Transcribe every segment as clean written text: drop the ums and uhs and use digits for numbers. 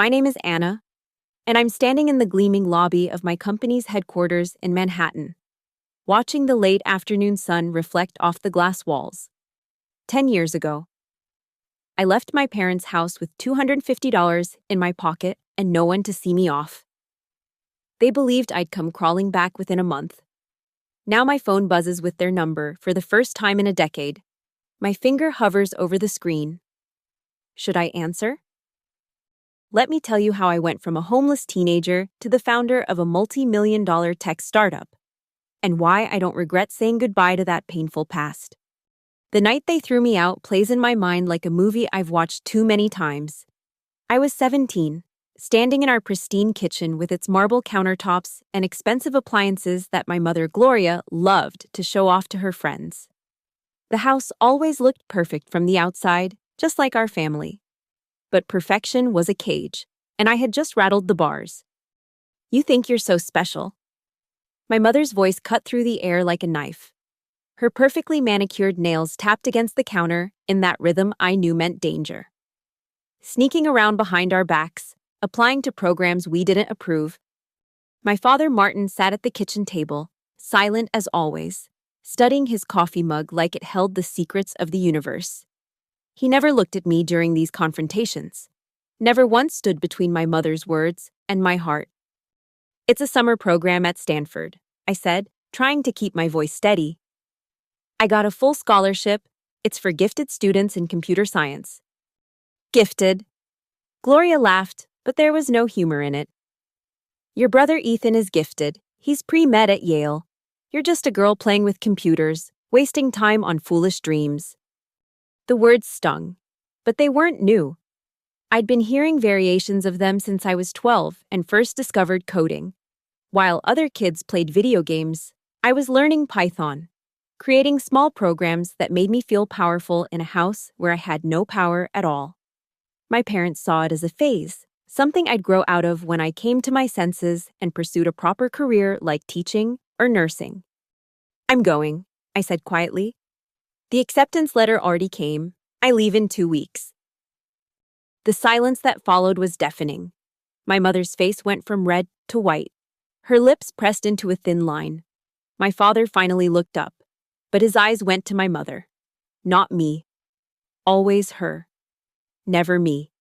My name is Anna, and I'm standing in the gleaming lobby of my company's headquarters in Manhattan, watching the late afternoon sun reflect off the glass walls. 10 years ago, I left my parents' house with $250 in my pocket and no one to see me off. They believed I'd come crawling back within a month. Now my phone buzzes with their number for the first time in a decade. My finger hovers over the screen. Should I answer? Let me tell you how I went from a homeless teenager to the founder of a multi-million-dollar tech startup, and why I don't regret saying goodbye to that painful past. The night they threw me out plays in my mind like a movie I've watched too many times. I was 17, standing in our pristine kitchen with its marble countertops and expensive appliances that my mother Gloria loved to show off to her friends. The house always looked perfect from the outside, just like our family. But perfection was a cage, and I had just rattled the bars. You think you're so special. My mother's voice cut through the air like a knife. Her perfectly manicured nails tapped against the counter in that rhythm I knew meant danger. Sneaking around behind our backs, applying to programs we didn't approve, my father Martin sat at the kitchen table, silent as always, studying his coffee mug like it held the secrets of the universe. He never looked at me during these confrontations, never once stood between my mother's words and my heart. It's a summer program at Stanford, I said, trying to keep my voice steady. I got a full scholarship. It's for gifted students in computer science. Gifted. Gloria laughed, but there was no humor in it. Your brother Ethan is gifted. He's pre-med at Yale. You're just a girl playing with computers, wasting time on foolish dreams. The words stung, but they weren't new. I'd been hearing variations of them since I was 12 and first discovered coding. While other kids played video games, I was learning Python, creating small programs that made me feel powerful in a house where I had no power at all. My parents saw it as a phase, something I'd grow out of when I came to my senses and pursued a proper career like teaching or nursing. I'm going, I said quietly. The acceptance letter already came. I leave in 2 weeks. The silence that followed was deafening. My mother's face went from red to white. Her lips pressed into a thin line. My father finally looked up, but his eyes went to my mother. Not me. Always her. Never me.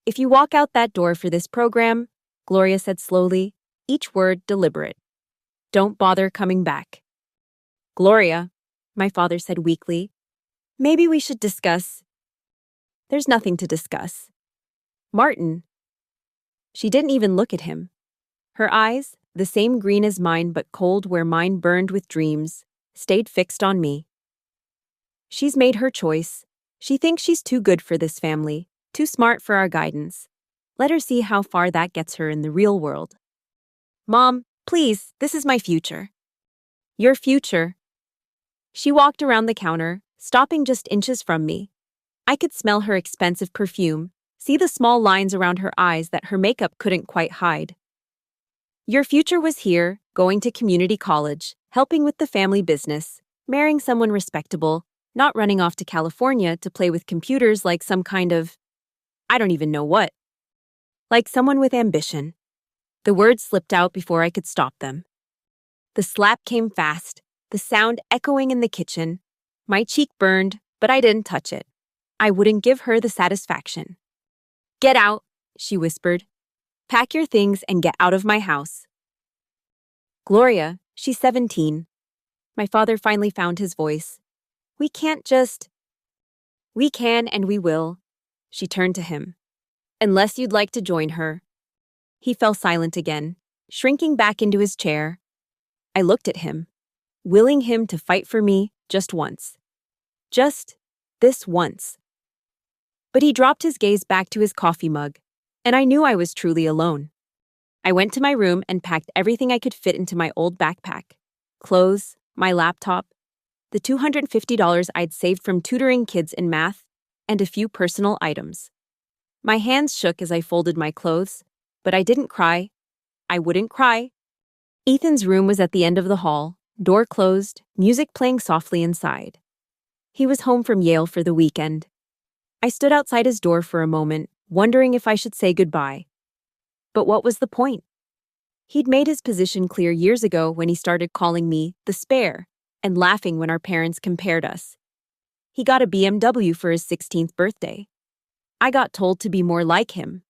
If you walk out that door for this program, Gloria said slowly, each word deliberate, don't bother coming back. Gloria, my father said weakly, maybe we should discuss. There's nothing to discuss. Martin. She didn't even look at him. Her eyes, the same green as mine but cold where mine burned with dreams, stayed fixed on me. She's made her choice. She thinks she's too good for this family, too smart for our guidance. Let her see how far that gets her in the real world. Mom, please, this is my future. Your future. She walked around the counter, stopping just inches from me. I could smell her expensive perfume, see the small lines around her eyes that her makeup couldn't quite hide. Your future was here, going to community college, helping with the family business, marrying someone respectable, not running off to California to play with computers like some kind of, I don't even know what. Like someone with ambition. The words slipped out before I could stop them. The slap came fast, the sound echoing in the kitchen. My cheek burned, but I didn't touch it. I wouldn't give her the satisfaction. Get out, she whispered. Pack your things and get out of my house. Gloria, she's 17. My father finally found his voice. We can't just... We can and we will. She turned to him. Unless you'd like to join her. He fell silent again, shrinking back into his chair. I looked at him, willing him to fight for me just once. Just this once. But he dropped his gaze back to his coffee mug, and I knew I was truly alone. I went to my room and packed everything I could fit into my old backpack. Clothes, my laptop, the $250 I'd saved from tutoring kids in math, and a few personal items. My hands shook as I folded my clothes, but I didn't cry. I wouldn't cry. Ethan's room was at the end of the hall, door closed, music playing softly inside. He was home from Yale for the weekend. I stood outside his door for a moment, wondering if I should say goodbye. But what was the point? He'd made his position clear years ago when he started calling me the spare and laughing when our parents compared us. He got a BMW for his 16th birthday. I got told to be more like him.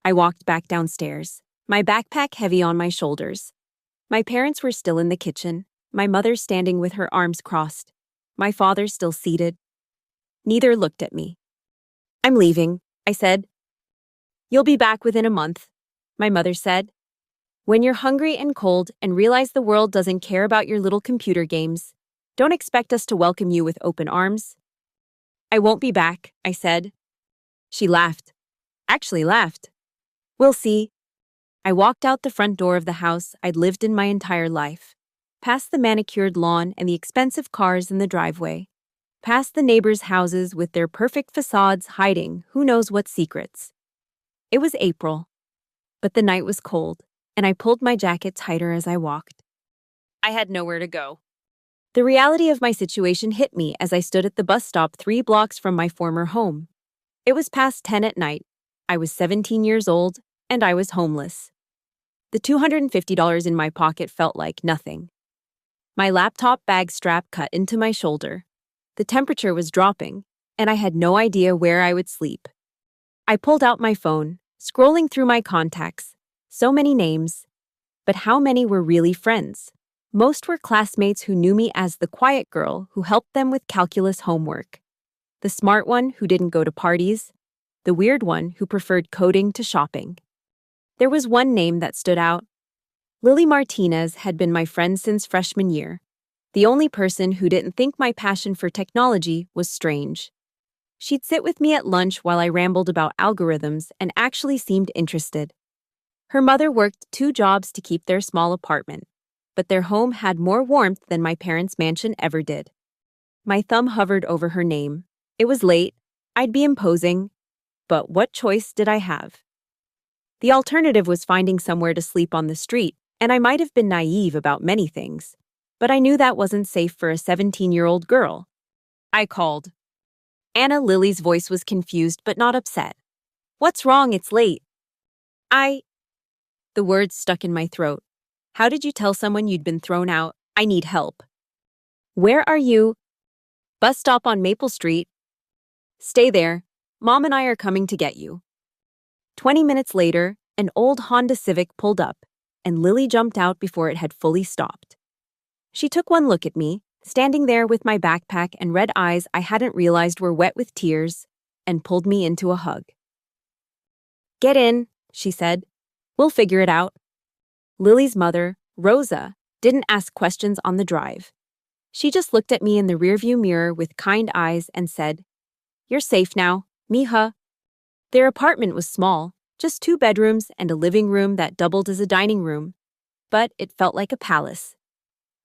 I walked back downstairs, my backpack heavy on my shoulders. My parents were still in the kitchen, my mother standing with her arms crossed, my father still seated. Neither looked at me. "I'm leaving," I said. "You'll be back within a month," my mother said. "When you're hungry and cold and realize the world doesn't care about your little computer games, don't expect us to welcome you with open arms." "I won't be back," I said. She laughed. Actually laughed. "We'll see." I walked out the front door of the house I'd lived in my entire life, past the manicured lawn and the expensive cars in the driveway, past the neighbors' houses with their perfect facades hiding who knows what secrets. It was April, but the night was cold, and I pulled my jacket tighter as I walked. I had nowhere to go. The reality of my situation hit me as I stood at the bus stop 3 blocks from my former home. It was past 10 at night. I was 17 years old, and I was homeless. The $250 in my pocket felt like nothing. My laptop bag strap cut into my shoulder. The temperature was dropping, and I had no idea where I would sleep. I pulled out my phone, scrolling through my contacts. So many names. But how many were really friends? Most were classmates who knew me as the quiet girl who helped them with calculus homework, the smart one who didn't go to parties, the weird one who preferred coding to shopping. There was one name that stood out. Lily Martinez had been my friend since freshman year, the only person who didn't think my passion for technology was strange. She'd sit with me at lunch while I rambled about algorithms and actually seemed interested. Her mother worked 2 jobs to keep their small apartment, but their home had more warmth than my parents' mansion ever did. My thumb hovered over her name. It was late. I'd be imposing. But what choice did I have? The alternative was finding somewhere to sleep on the street, and I might have been naive about many things, but I knew that wasn't safe for a 17-year-old girl. I called. Anna Lily's voice was confused but not upset. "What's wrong? It's late." The words stuck in my throat. "How did you tell someone you'd been thrown out? I need help." "Where are you?" "Bus stop on Maple Street." "Stay there. Mom and I are coming to get you." 20 minutes later, an old Honda Civic pulled up, and Lily jumped out before it had fully stopped. She took one look at me, standing there with my backpack and red eyes I hadn't realized were wet with tears, and pulled me into a hug. "Get in," she said. "We'll figure it out." Lily's mother, Rosa, didn't ask questions on the drive. She just looked at me in the rearview mirror with kind eyes and said, "You're safe now, mija." Their apartment was small, just 2 bedrooms and a living room that doubled as a dining room, but it felt like a palace.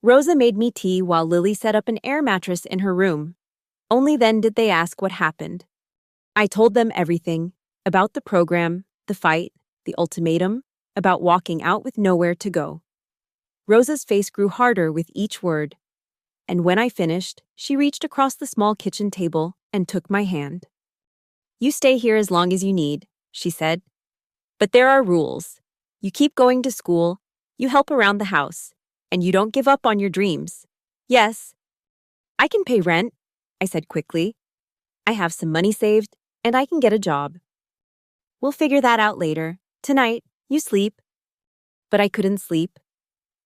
Rosa made me tea while Lily set up an air mattress in her room. Only then did they ask what happened. I told them everything, about the program, the fight, the ultimatum, about walking out with nowhere to go. Rosa's face grew harder with each word, and when I finished, she reached across the small kitchen table and took my hand. "You stay here as long as you need," she said. "But there are rules. You keep going to school, you help around the house, and you don't give up on your dreams. Yes." "I can pay rent," I said quickly. "I have some money saved, and I can get a job." "We'll figure that out later. Tonight, you sleep." But I couldn't sleep.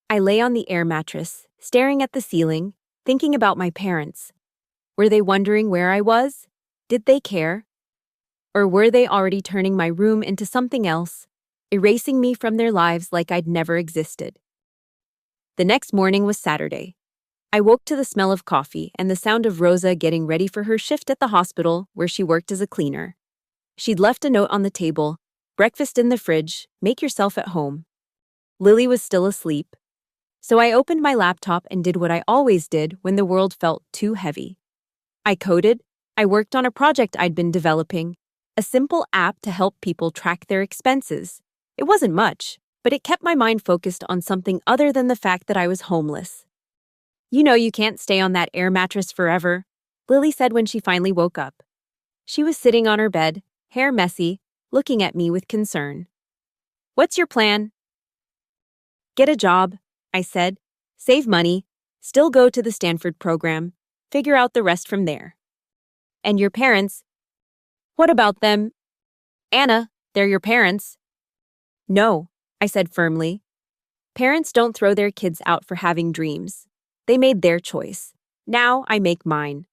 I lay on the air mattress, staring at the ceiling, thinking about my parents. Were they wondering where I was? Did they care? Or were they already turning my room into something else, erasing me from their lives like I'd never existed? The next morning was Saturday. I woke to the smell of coffee and the sound of Rosa getting ready for her shift at the hospital where she worked as a cleaner. She'd left a note on the table, "Breakfast in the fridge, make yourself at home." Lily was still asleep. So I opened my laptop and did what I always did when the world felt too heavy. I coded. I worked on a project I'd been developing, a simple app to help people track their expenses. It wasn't much, but it kept my mind focused on something other than the fact that I was homeless. "You know you can't stay on that air mattress forever," Lily said when she finally woke up. She was sitting on her bed, hair messy, looking at me with concern. What's your plan? Get a job, I said. Save money, still go to the Stanford program, figure out the rest from there. And your parents? What about them? Anna, they're your parents. No, I said firmly. Parents don't throw their kids out for having dreams. They made their choice. Now I make mine.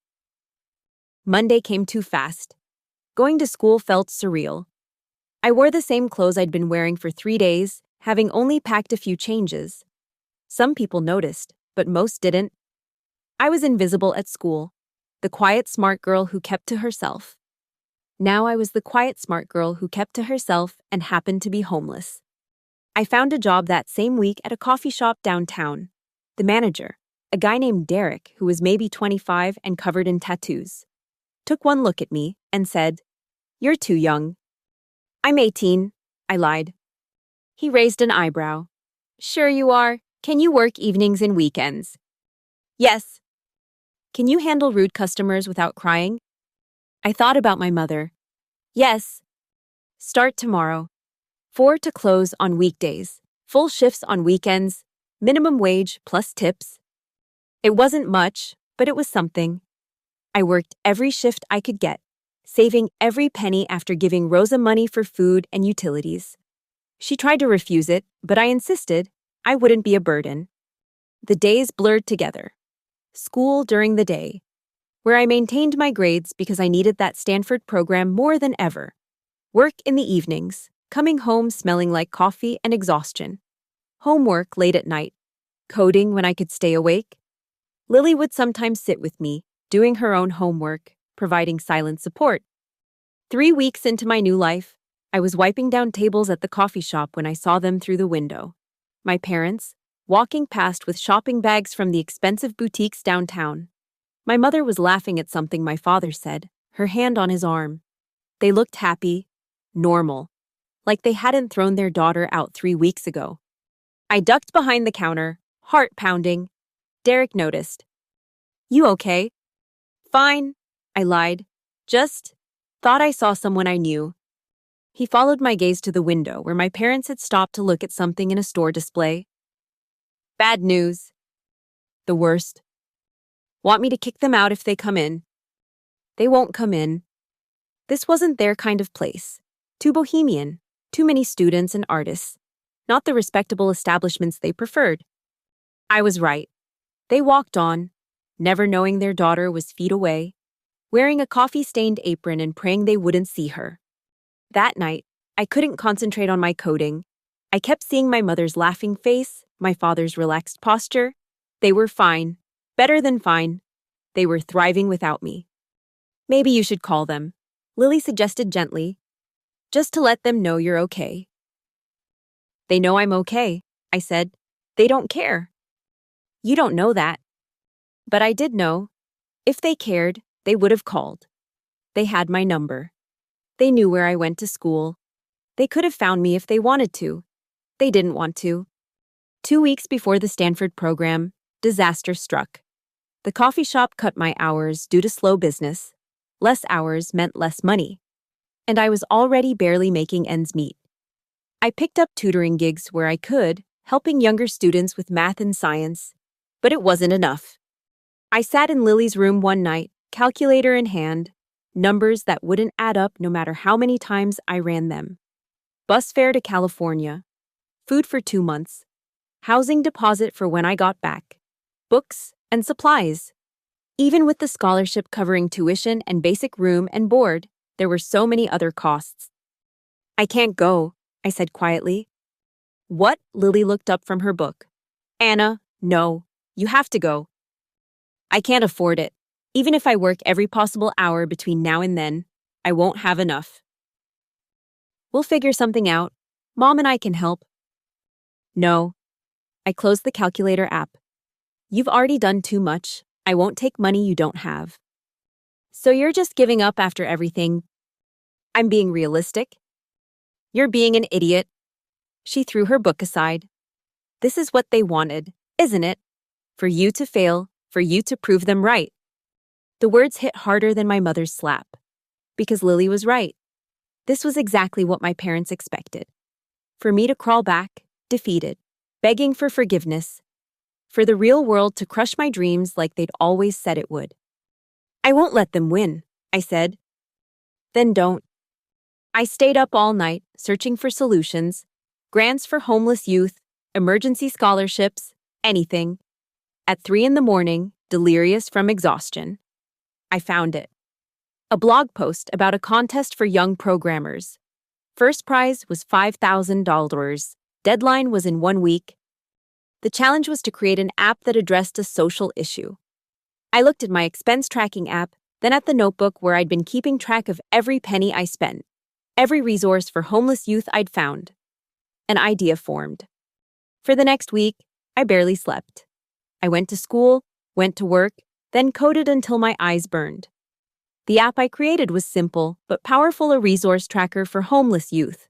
Monday came too fast. Going to school felt surreal. I wore the same clothes I'd been wearing for 3 days, having only packed a few changes. Some people noticed, but most didn't. I was invisible at school, the quiet smart girl who kept to herself. Now I was the quiet smart girl who kept to herself and happened to be homeless. I found a job that same week at a coffee shop downtown. The manager, a guy named Derek who was maybe 25 and covered in tattoos, took one look at me and said, "You're too young." "I'm 18, I lied. He raised an eyebrow. "Sure you are. Can you work evenings and weekends?" "Yes." "Can you handle rude customers without crying?" I thought about my mother. "Yes." "Start tomorrow. 4 to close on weekdays, full shifts on weekends, minimum wage plus tips." It wasn't much, but it was something. I worked every shift I could get, saving every penny after giving Rosa money for food and utilities. She tried to refuse it, but I insisted I wouldn't be a burden. The days blurred together. School during the day, where I maintained my grades because I needed that Stanford program more than ever. Work in the evenings, coming home smelling like coffee and exhaustion. Homework late at night, coding when I could stay awake. Lily would sometimes sit with me, doing her own homework, providing silent support. 3 weeks into my new life, I was wiping down tables at the coffee shop when I saw them through the window. My parents, walking past with shopping bags from the expensive boutiques downtown. My mother was laughing at something my father said, her hand on his arm. They looked happy, normal, like they hadn't thrown their daughter out 3 weeks ago. I ducked behind the counter, heart pounding. Derek noticed. "You okay?" "Fine," I lied. "Just thought I saw someone I knew." He followed my gaze to the window where my parents had stopped to look at something in a store display. "Bad news." "The worst." "Want me to kick them out if they come in?" "They won't come in." This wasn't their kind of place. Too bohemian, too many students and artists. Not the respectable establishments they preferred. I was right. They walked on, never knowing their daughter was feet away, wearing a coffee-stained apron and praying they wouldn't see her. That night, I couldn't concentrate on my coding. I kept seeing my mother's laughing face, my father's relaxed posture. They were fine, better than fine. They were thriving without me. "Maybe you should call them," Lily suggested gently, "just to let them know you're okay." "They know I'm okay," I said. "They don't care." "You don't know that." But I did know. If they cared, they would have called. They had my number. They knew where I went to school. They could have found me if they wanted to. They didn't want to. 2 weeks before the Stanford program, disaster struck. The coffee shop cut my hours due to slow business. Less hours meant less money. And I was already barely making ends meet. I picked up tutoring gigs where I could, helping younger students with math and science. But it wasn't enough. I sat in Lily's room one night, calculator in hand, numbers that wouldn't add up no matter how many times I ran them. Bus fare to California, food for 2 months, housing deposit for when I got back, books and supplies. Even with the scholarship covering tuition and basic room and board, there were so many other costs. "I can't go," I said quietly. "What?" Lily looked up from her book. "Anna, no, you have to go." "I can't afford it. Even if I work every possible hour between now and then, I won't have enough." "We'll figure something out. Mom and I can help." "No." I closed the calculator app. "You've already done too much. I won't take money you don't have." "So you're just giving up after everything?" "I'm being realistic." "You're being an idiot." She threw her book aside. "This is what they wanted, isn't it? For you to fail, for you to prove them right." The words hit harder than my mother's slap. Because Lily was right. This was exactly what my parents expected. For me to crawl back, defeated, begging for forgiveness, for the real world to crush my dreams like they'd always said it would. I won't let them win, I said. Then don't. I stayed up all night, searching for solutions, grants for homeless youth, emergency scholarships, anything. At 3 a.m, delirious from exhaustion, I found it. A blog post about a contest for young programmers. First prize was $5,000. Deadline was in 1 week. The challenge was to create an app that addressed a social issue. I looked at my expense tracking app, then at the notebook where I'd been keeping track of every penny I spent, every resource for homeless youth I'd found. An idea formed. For the next week, I barely slept. I went to school, went to work, then coded until my eyes burned. The app I created was simple but powerful, a resource tracker for homeless youth.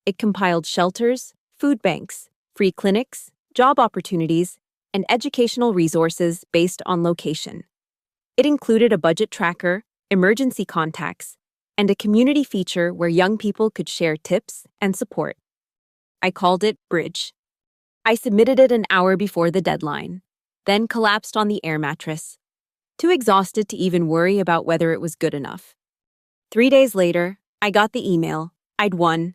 It compiled shelters, food banks, free clinics, job opportunities, and educational resources based on location. It included a budget tracker, emergency contacts, and a community feature where young people could share tips and support. I called it Bridge. I submitted it an hour before the deadline, then collapsed on the air mattress, too exhausted to even worry about whether it was good enough. 3 days later, I got the email. I'd won.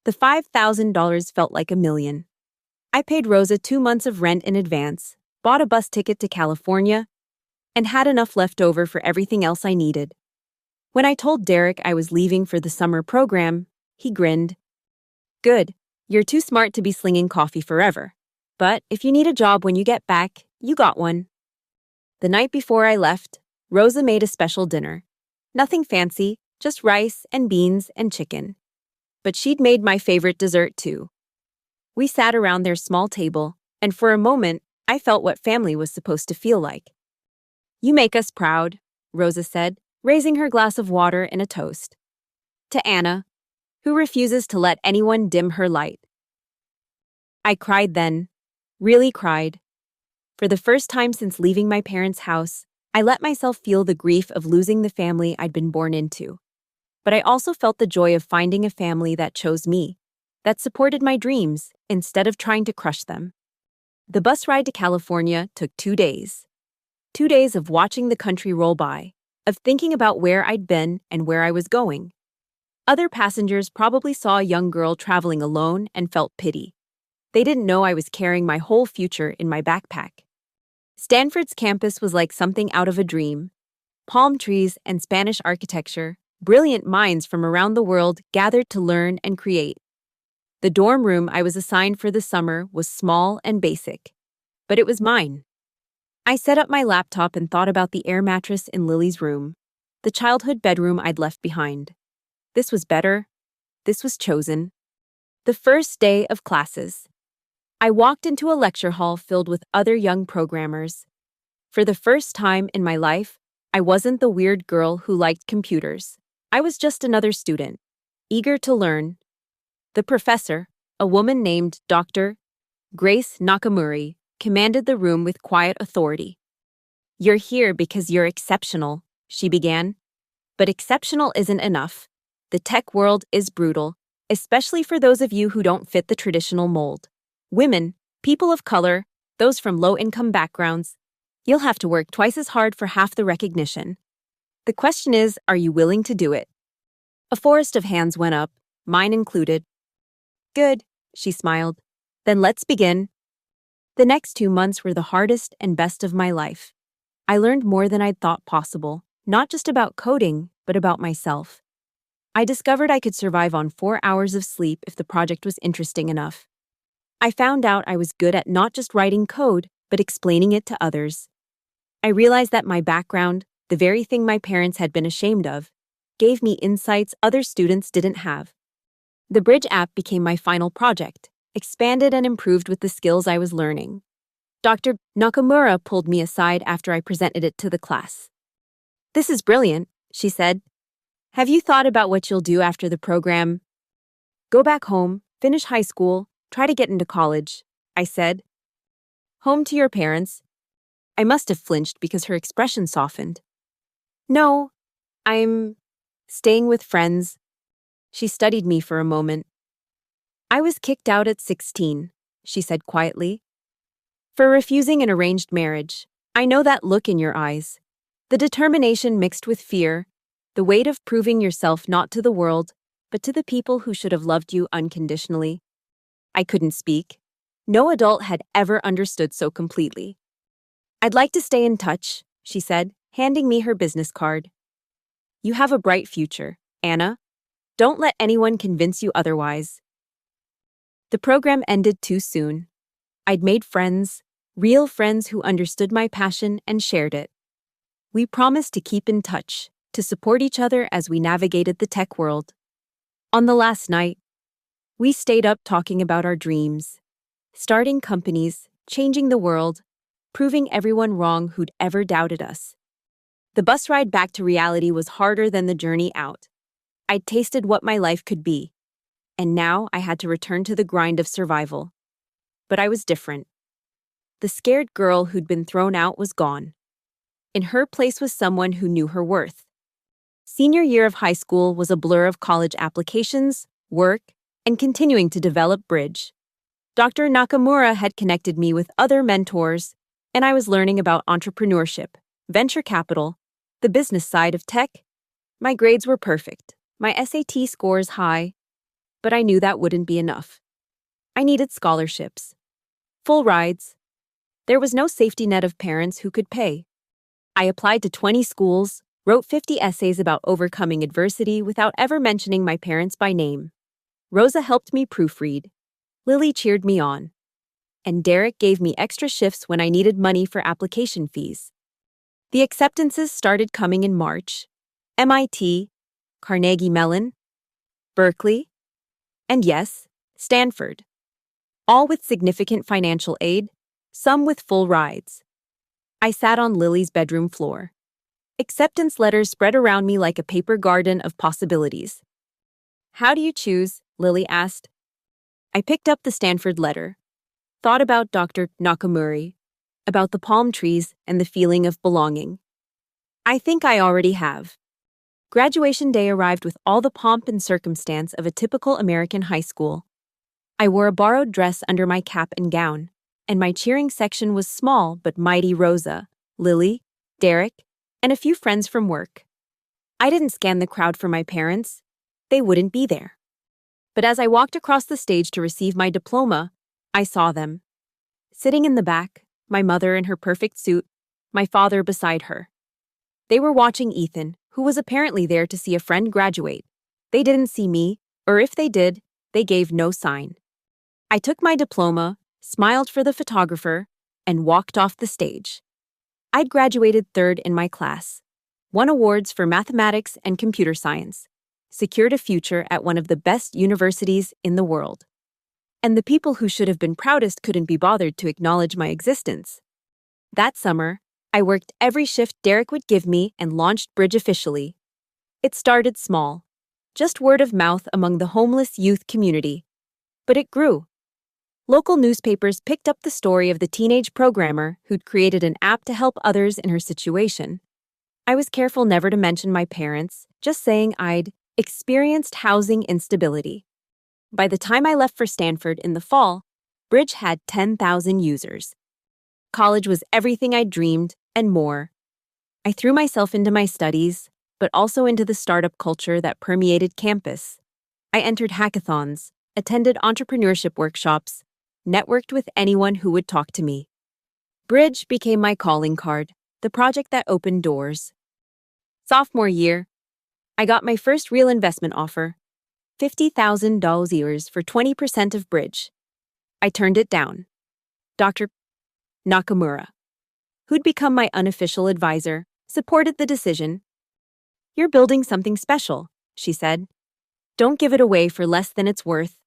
The $5,000 felt like $1 million. I paid Rosa 2 months of rent in advance, bought a bus ticket to California, and had enough left over for everything else I needed. When I told Derek I was leaving for the summer program, he grinned. Good, you're too smart to be slinging coffee forever. But if you need a job when you get back, you got one. The night before I left, Rosa made a special dinner. Nothing fancy, just rice and beans and chicken. But she'd made my favorite dessert too. We sat around their small table, and for a moment, I felt what family was supposed to feel like. You make us proud, Rosa said, raising her glass of water in a toast. To Anna, who refuses to let anyone dim her light. I cried then, really cried. For the first time since leaving my parents' house, I let myself feel the grief of losing the family I'd been born into. But I also felt the joy of finding a family that chose me, that supported my dreams instead of trying to crush them. The bus ride to California took 2 days. 2 days of watching the country roll by, of thinking about where I'd been and where I was going. Other passengers probably saw a young girl traveling alone and felt pity. They didn't know I was carrying my whole future in my backpack. Stanford's campus was like something out of a dream. Palm trees and Spanish architecture, brilliant minds from around the world gathered to learn and create. The dorm room I was assigned for the summer was small and basic, but it was mine. I set up my laptop and thought about the air mattress in Lily's room, the childhood bedroom I'd left behind. This was better. This was chosen. The first day of classes. I walked into a lecture hall filled with other young programmers. For the first time in my life, I wasn't the weird girl who liked computers. I was just another student, eager to learn. The professor, a woman named Dr. Grace Nakamura, commanded the room with quiet authority. You're here because you're exceptional, she began. But exceptional isn't enough. The tech world is brutal, especially for those of you who don't fit the traditional mold. Women, people of color, those from low-income backgrounds, you'll have to work twice as hard for half the recognition. The question is, are you willing to do it? A forest of hands went up, mine included. Good, she smiled. Then let's begin. The next 2 months were the hardest and best of my life. I learned more than I'd thought possible, not just about coding, but about myself. I discovered I could survive on 4 hours of sleep if the project was interesting enough. I found out I was good at not just writing code, but explaining it to others. I realized that my background, the very thing my parents had been ashamed of, gave me insights other students didn't have. The Bridge app became my final project, expanded and improved with the skills I was learning. Dr. Nakamura pulled me aside after I presented it to the class. This is brilliant, she said. Have you thought about what you'll do after the program? Go back home, finish high school, try to get into college, I said. Home to your parents. I must have flinched because her expression softened. No, I'm staying with friends. She studied me for a moment. I was kicked out at 16, she said quietly. For refusing an arranged marriage. I know that look in your eyes. The determination mixed with fear, the weight of proving yourself not to the world, but to the people who should have loved you unconditionally. I couldn't speak. No adult had ever understood so completely. I'd like to stay in touch, she said, handing me her business card. You have a bright future, Anna. Don't let anyone convince you otherwise. The program ended too soon. I'd made friends, real friends who understood my passion and shared it. We promised to keep in touch, to support each other as we navigated the tech world. On the last night, we stayed up talking about our dreams, starting companies, changing the world, proving everyone wrong who'd ever doubted us. The bus ride back to reality was harder than the journey out. I'd tasted what my life could be, and now I had to return to the grind of survival. But I was different. The scared girl who'd been thrown out was gone. In her place was someone who knew her worth. Senior year of high school was a blur of college applications, work, and continuing to develop Bridge. Dr. Nakamura had connected me with other mentors, and I was learning about entrepreneurship, venture capital, the business side of tech. My grades were perfect, my SAT scores high, but I knew that wouldn't be enough. I needed scholarships, full rides. There was no safety net of parents who could pay. I applied to 20 schools, wrote 50 essays about overcoming adversity without ever mentioning my parents by name. Rosa helped me proofread. Lily cheered me on. And Derek gave me extra shifts when I needed money for application fees. The acceptances started coming in March. MIT, Carnegie Mellon, Berkeley, and yes, Stanford. All with significant financial aid, some with full rides. I sat on Lily's bedroom floor. Acceptance letters spread around me like a paper garden of possibilities. How do you choose? Lily asked. I picked up the Stanford letter, thought about Dr. Nakamura, about the palm trees and the feeling of belonging. I think I already have. Graduation day arrived with all the pomp and circumstance of a typical American high school. I wore a borrowed dress under my cap and gown, and my cheering section was small but mighty Rosa, Lily, Derek, and a few friends from work. I didn't scan the crowd for my parents. They wouldn't be there. But as I walked across the stage to receive my diploma, I saw them. Sitting in the back, my mother in her perfect suit, my father beside her. They were watching Ethan, who was apparently there to see a friend graduate. They didn't see me, or if they did, they gave no sign. I took my diploma, smiled for the photographer, and walked off the stage. I'd graduated third in my class, won awards for mathematics and computer science, secured a future at one of the best universities in the world. And the people who should have been proudest couldn't be bothered to acknowledge my existence. That summer, I worked every shift Derek would give me and launched Bridge officially. It started small, just word of mouth among the homeless youth community. But it grew. Local newspapers picked up the story of the teenage programmer who'd created an app to help others in her situation. I was careful never to mention my parents, just saying I'd experienced housing instability. By the time I left for Stanford in the fall, Bridge had 10,000 users. College was everything I'd dreamed and more. I threw myself into my studies, but also into the startup culture that permeated campus. I entered hackathons, attended entrepreneurship workshops, networked with anyone who would talk to me. Bridge became my calling card, the project that opened doors. Sophomore year, I got my first real investment offer, $50,000 for 20% of Bridge. I turned it down. Dr. Nakamura, who'd become my unofficial advisor, supported the decision. You're building something special, she said. Don't give it away for less than it's worth.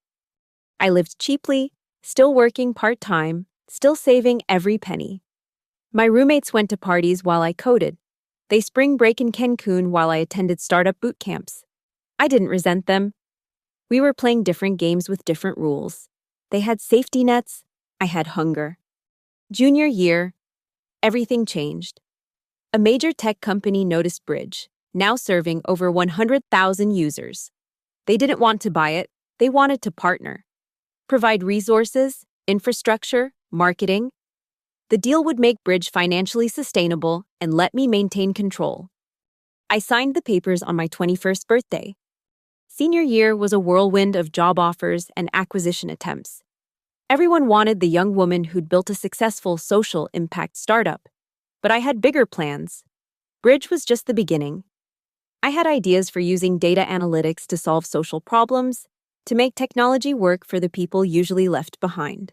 I lived cheaply, still working part-time, still saving every penny. My roommates went to parties while I coded. They spring break in Cancun while I attended startup boot camps. I didn't resent them. We were playing different games with different rules. They had safety nets. I had hunger. Junior year, everything changed. A major tech company noticed Bridge, now serving over 100,000 users. They didn't want to buy it, they wanted to partner. Provide resources, infrastructure, marketing. The deal would make Bridge financially sustainable and let me maintain control. I signed the papers on my 21st birthday. Senior year was a whirlwind of job offers and acquisition attempts. Everyone wanted the young woman who'd built a successful social impact startup. But I had bigger plans. Bridge was just the beginning. I had ideas for using data analytics to solve social problems, to make technology work for the people usually left behind.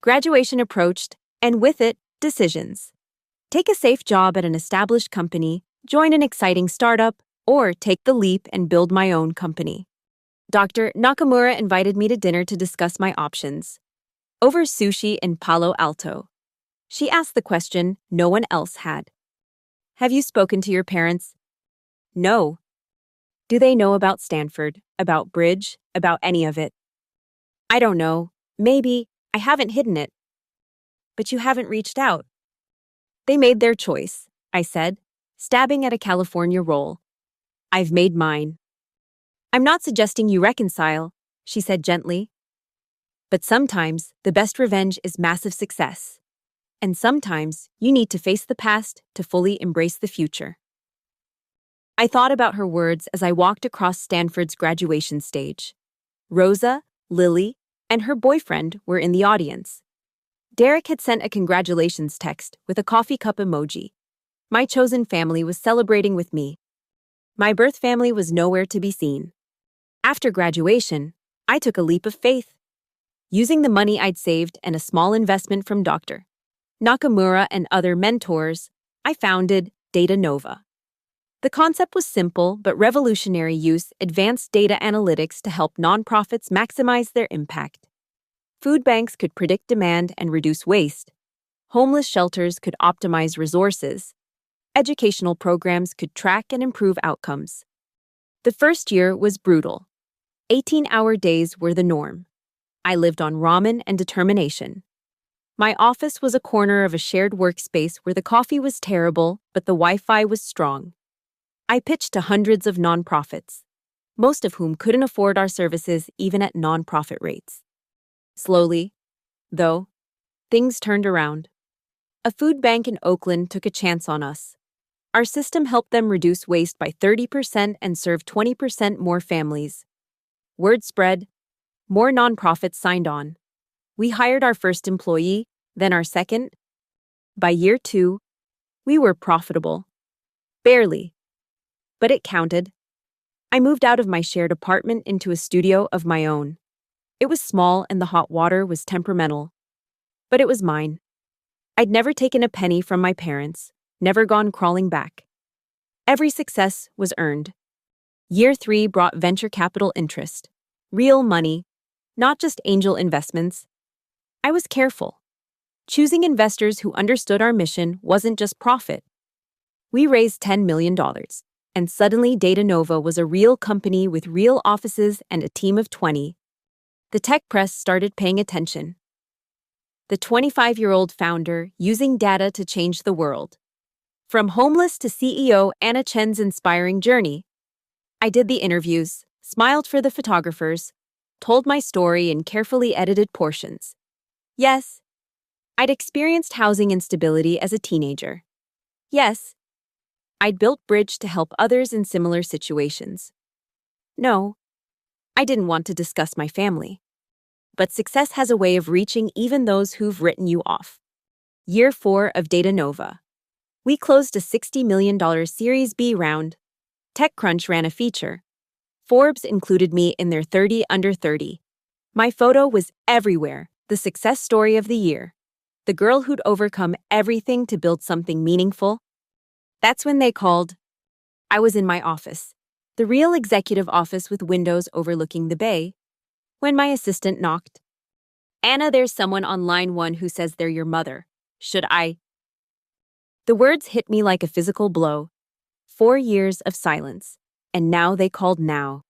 Graduation approached, and with it, decisions. Take a safe job at an established company, join an exciting startup, or take the leap and build my own company. Dr. Nakamura invited me to dinner to discuss my options. Over sushi in Palo Alto. She asked the question no one else had. Have you spoken to your parents? No. Do they know about Stanford, about Bridge, about any of it? I don't know. Maybe. I haven't hidden it. But you haven't reached out. They made their choice, I said, stabbing at a California roll. I've made mine. I'm not suggesting you reconcile, she said gently. But sometimes the best revenge is massive success. And sometimes you need to face the past to fully embrace the future. I thought about her words as I walked across Stanford's graduation stage. Rosa, Lily, and her boyfriend were in the audience. Derek had sent a congratulations text with a coffee cup emoji. My chosen family was celebrating with me. My birth family was nowhere to be seen. After graduation, I took a leap of faith. Using the money I'd saved and a small investment from Dr. Nakamura and other mentors, I founded Data Nova. The concept was simple but revolutionary: use advanced data analytics to help nonprofits maximize their impact. Food banks could predict demand and reduce waste. Homeless shelters could optimize resources. Educational programs could track and improve outcomes. The first year was brutal. 18-hour days were the norm. I lived on ramen and determination. My office was a corner of a shared workspace where the coffee was terrible, but the Wi-Fi was strong. I pitched to hundreds of nonprofits, most of whom couldn't afford our services even at nonprofit rates. Slowly, though, things turned around. A food bank in Oakland took a chance on us. Our system helped them reduce waste by 30% and serve 20% more families. Word spread. More nonprofits signed on. We hired our first employee, then our second. By year 2, we were profitable. Barely. But it counted. I moved out of my shared apartment into a studio of my own. It was small and the hot water was temperamental. But it was mine. I'd never taken a penny from my parents, never gone crawling back. Every success was earned. Year 3 brought venture capital interest. Real money, not just angel investments. I was careful. Choosing investors who understood our mission wasn't just profit. We raised $10 million, and suddenly Data Nova was a real company with real offices and a team of 20. The tech press started paying attention. The 25-year-old founder using data to change the world. From homeless to CEO Anna Chen's inspiring journey. I did the interviews, smiled for the photographers, told my story in carefully edited portions. Yes, I'd experienced housing instability as a teenager. Yes, I'd built Bridge to help others in similar situations. No, I didn't want to discuss my family. But success has a way of reaching even those who've written you off. Year 4 of Data Nova. We closed a $60 million Series B round. TechCrunch ran a feature. Forbes included me in their 30 under 30. My photo was everywhere, the success story of the year. The girl who'd overcome everything to build something meaningful. That's when they called. I was in my office, the real executive office with windows overlooking the bay, when my assistant knocked. Anna, there's someone on line 1 who says they're your mother. Should I? The words hit me like a physical blow. 4 years of silence, and now they called now.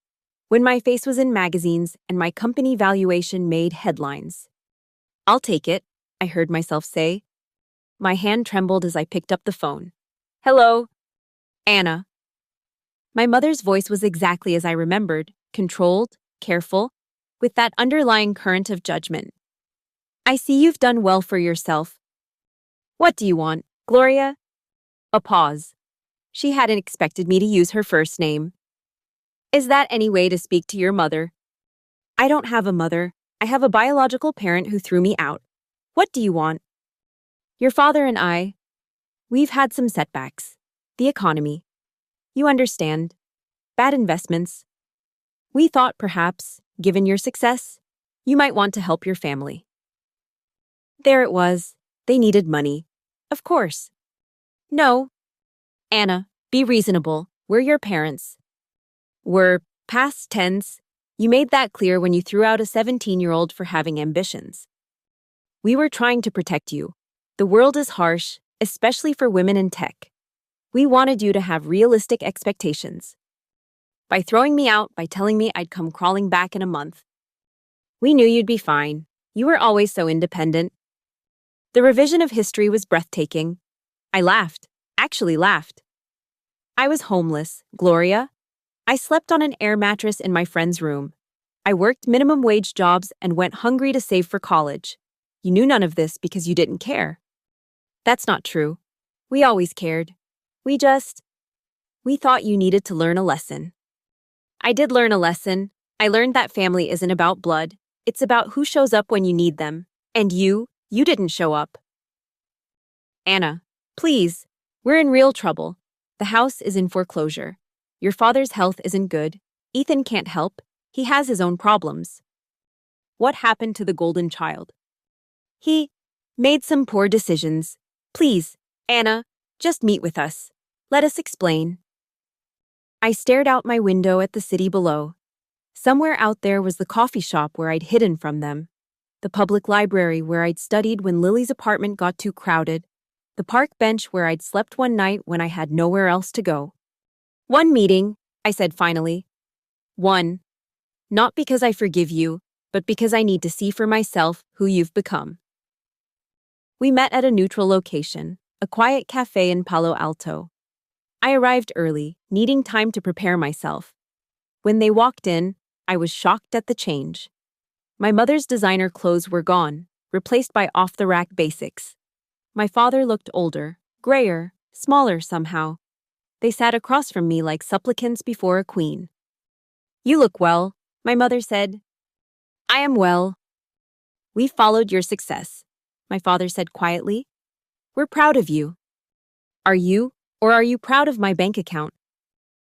When my face was in magazines and my company valuation made headlines. I'll take it, I heard myself say. My hand trembled as I picked up the phone. Hello? Anna. My mother's voice was exactly as I remembered, controlled, careful, with that underlying current of judgment. I see you've done well for yourself. What do you want, Gloria? A pause. She hadn't expected me to use her first name. Is that any way to speak to your mother? I don't have a mother. I have a biological parent who threw me out. What do you want? Your father and we've had some setbacks. The economy. You understand. Bad investments. We thought perhaps, given your success, you might want to help your family. There it was. They needed money. Of course. No. Anna, be reasonable. We're your parents. We're past tense. You made that clear when you threw out a 17-year-old for having ambitions. We were trying to protect you. The world is harsh, especially for women in tech. We wanted you to have realistic expectations. By throwing me out, by telling me I'd come crawling back in a month. We knew you'd be fine. You were always so independent. The revision of history was breathtaking. I laughed, actually laughed. I was homeless, Gloria. I slept on an air mattress in my friend's room. I worked minimum wage jobs and went hungry to save for college. You knew none of this because you didn't care. That's not true. We always cared. We thought you needed to learn a lesson. I did learn a lesson. I learned that family isn't about blood. It's about who shows up when you need them. And you didn't show up. Anna, please, we're in real trouble. The house is in foreclosure. Your father's health isn't good. Ethan can't help. He has his own problems. What happened to the golden child? He made some poor decisions. Please, Anna, just meet with us. Let us explain. I stared out my window at the city below. Somewhere out there was the coffee shop where I'd hidden from them, the public library where I'd studied when Lily's apartment got too crowded, the park bench where I'd slept one night when I had nowhere else to go. One meeting, I said finally. One. Not because I forgive you, but because I need to see for myself who you've become. We met at a neutral location, a quiet cafe in Palo Alto. I arrived early, needing time to prepare myself. When they walked in, I was shocked at the change. My mother's designer clothes were gone, replaced by off-the-rack basics. My father looked older, grayer, smaller somehow. They sat across from me like supplicants before a queen. You look well, my mother said. I am well. We followed your success, my father said quietly. We're proud of you. Are you, or are you proud of my bank account?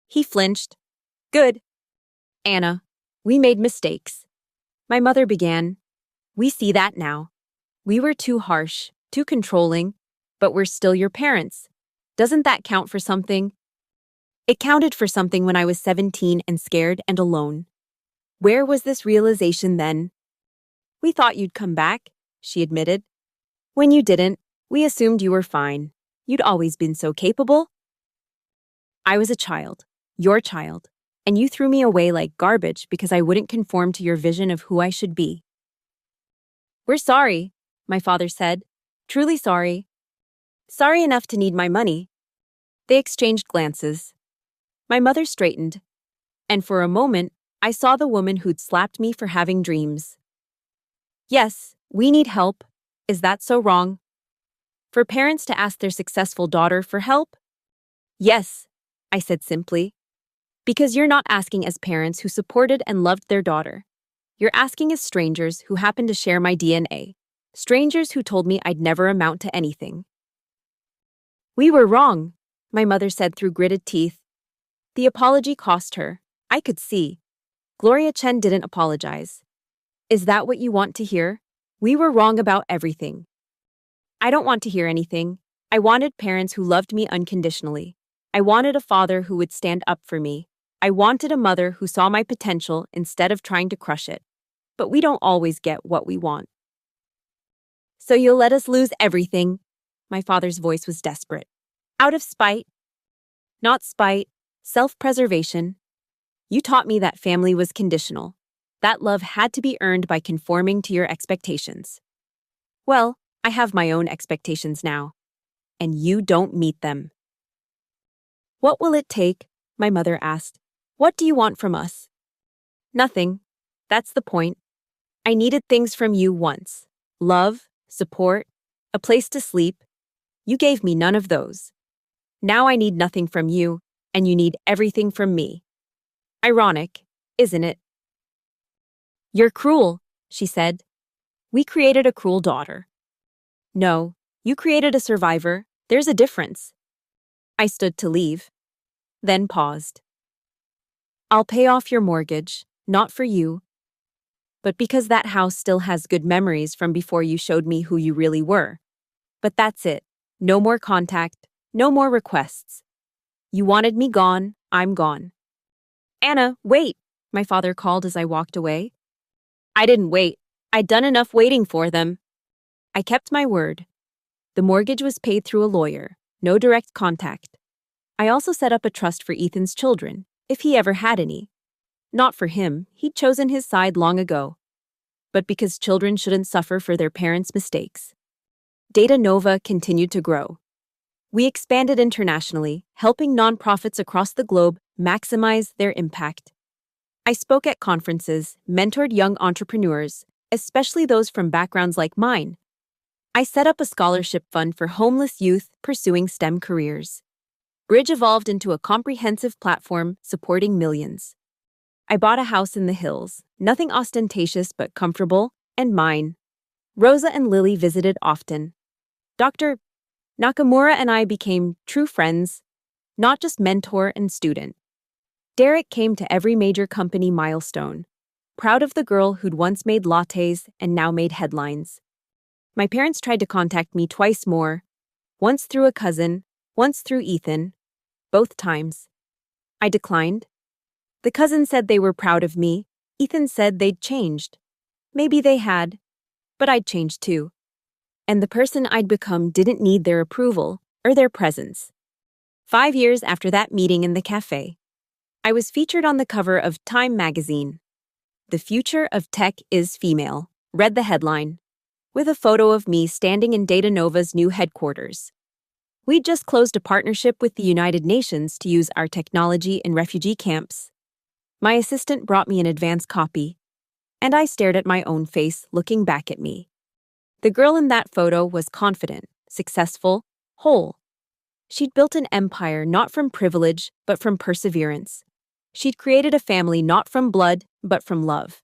He flinched. Good. Anna, we made mistakes. My mother began. We see that now. We were too harsh, too controlling, but we're still your parents. Doesn't that count for something? It counted for something when I was 17 and scared and alone. Where was this realization then? We thought you'd come back, she admitted. When you didn't, we assumed you were fine. You'd always been so capable. I was a child, your child, and you threw me away like garbage because I wouldn't conform to your vision of who I should be. We're sorry, my father said. Truly sorry. Sorry enough to need my money. They exchanged glances. My mother straightened, and for a moment, I saw the woman who'd slapped me for having dreams. Yes, we need help. Is that so wrong? For parents to ask their successful daughter for help? Yes, I said simply. Because you're not asking as parents who supported and loved their daughter. You're asking as strangers who happen to share my DNA. Strangers who told me I'd never amount to anything. We were wrong, my mother said through gritted teeth. The apology cost her. I could see. Gloria Chen didn't apologize. Is that what you want to hear? We were wrong about everything. I don't want to hear anything. I wanted parents who loved me unconditionally. I wanted a father who would stand up for me. I wanted a mother who saw my potential instead of trying to crush it. But we don't always get what we want. So you'll let us lose everything? My father's voice was desperate. Out of spite? Not spite, self-preservation. You taught me that family was conditional. That love had to be earned by conforming to your expectations. Well, I have my own expectations now. And you don't meet them. What will it take? My mother asked. What do you want from us? Nothing. That's the point. I needed things from you once. Love, support, a place to sleep. You gave me none of those. Now I need nothing from you, and you need everything from me. Ironic, isn't it? You're cruel, she said. We created a cruel daughter. No, you created a survivor. There's a difference. I stood to leave, then paused. I'll pay off your mortgage, not for you, but because that house still has good memories from before you showed me who you really were. But that's it. No more contact, no more requests. You wanted me gone, I'm gone. Anna, wait, my father called as I walked away. I didn't wait. I'd done enough waiting for them. I kept my word. The mortgage was paid through a lawyer, no direct contact. I also set up a trust for Ethan's children, if he ever had any. Not for him, he'd chosen his side long ago. But because children shouldn't suffer for their parents' mistakes. Data Nova continued to grow. We expanded internationally, helping nonprofits across the globe maximize their impact. I spoke at conferences, mentored young entrepreneurs, especially those from backgrounds like mine. I set up a scholarship fund for homeless youth pursuing STEM careers. Bridge evolved into a comprehensive platform supporting millions. I bought a house in the hills, nothing ostentatious but comfortable, and mine. Rosa and Lily visited often. Dr. Nakamura and I became true friends, not just mentor and student. Derek came to every major company milestone, proud of the girl who'd once made lattes and now made headlines. My parents tried to contact me twice more, once through a cousin, once through Ethan, both times. I declined. The cousin said they were proud of me. Ethan said they'd changed. Maybe they had, but I'd changed too. And the person I'd become didn't need their approval or their presence. 5 years after that meeting in the cafe, I was featured on the cover of Time magazine. The future of tech is female, read the headline, with a photo of me standing in Data Nova's new headquarters. We'd just closed a partnership with the United Nations to use our technology in refugee camps. My assistant brought me an advance copy, and I stared at my own face looking back at me. The girl in that photo was confident, successful, whole. She'd built an empire not from privilege, but from perseverance. She'd created a family not from blood, but from love.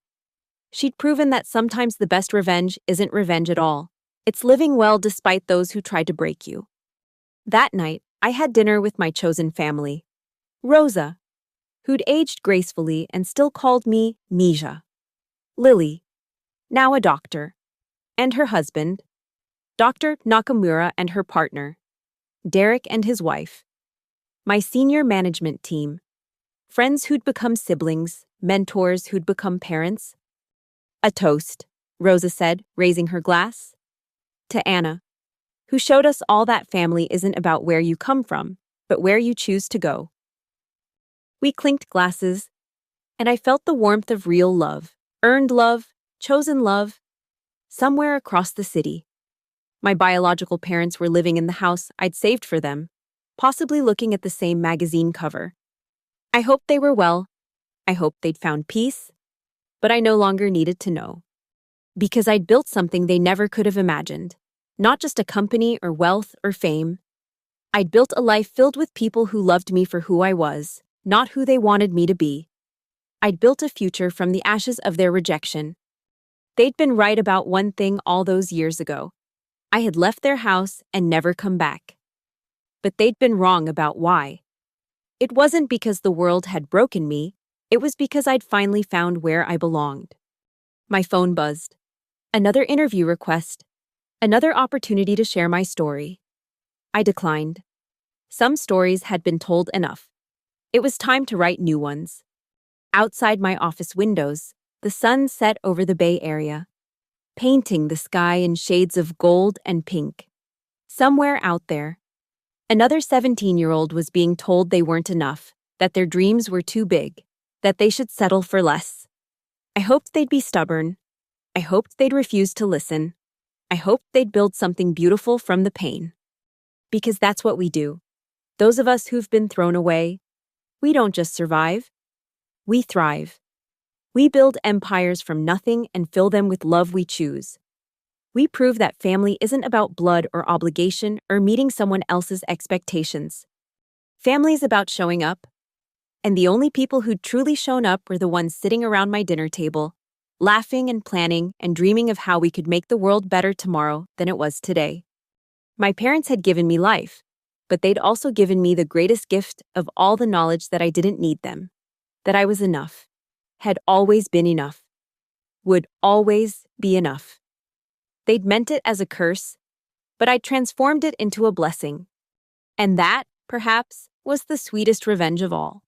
She'd proven that sometimes the best revenge isn't revenge at all. It's living well despite those who tried to break you. That night, I had dinner with my chosen family. Rosa, who'd aged gracefully and still called me Mija. Lily, now a doctor. And her husband, Dr. Nakamura, and her partner, Derek and his wife. My senior management team, friends who'd become siblings, mentors who'd become parents. A toast, Rosa said, raising her glass. To Anna, who showed us all that family isn't about where you come from, but where you choose to go. We clinked glasses, and I felt the warmth of real love, earned love, chosen love, somewhere across the city. My biological parents were living in the house I'd saved for them, possibly looking at the same magazine cover. I hoped they were well. I hoped they'd found peace. But I no longer needed to know. Because I'd built something they never could have imagined. Not just a company or wealth or fame. I'd built a life filled with people who loved me for who I was, not who they wanted me to be. I'd built a future from the ashes of their rejection. They'd been right about one thing all those years ago. I had left their house and never come back. But they'd been wrong about why. It wasn't because the world had broken me, it was because I'd finally found where I belonged. My phone buzzed. Another interview request. Another opportunity to share my story. I declined. Some stories had been told enough. It was time to write new ones. Outside my office windows, the sun set over the Bay Area, painting the sky in shades of gold and pink. Somewhere out there, another 17-year-old was being told they weren't enough, that their dreams were too big, that they should settle for less. I hoped they'd be stubborn. I hoped they'd refuse to listen. I hoped they'd build something beautiful from the pain. Because that's what we do. Those of us who've been thrown away, we don't just survive, we thrive. We build empires from nothing and fill them with love we choose. We prove that family isn't about blood or obligation or meeting someone else's expectations. Family is about showing up, and the only people who'd truly shown up were the ones sitting around my dinner table, laughing and planning and dreaming of how we could make the world better tomorrow than it was today. My parents had given me life, but they'd also given me the greatest gift of all, the knowledge that I didn't need them, that I was enough, had always been enough, would always be enough. They'd meant it as a curse, but I transformed it into a blessing. And that, perhaps, was the sweetest revenge of all.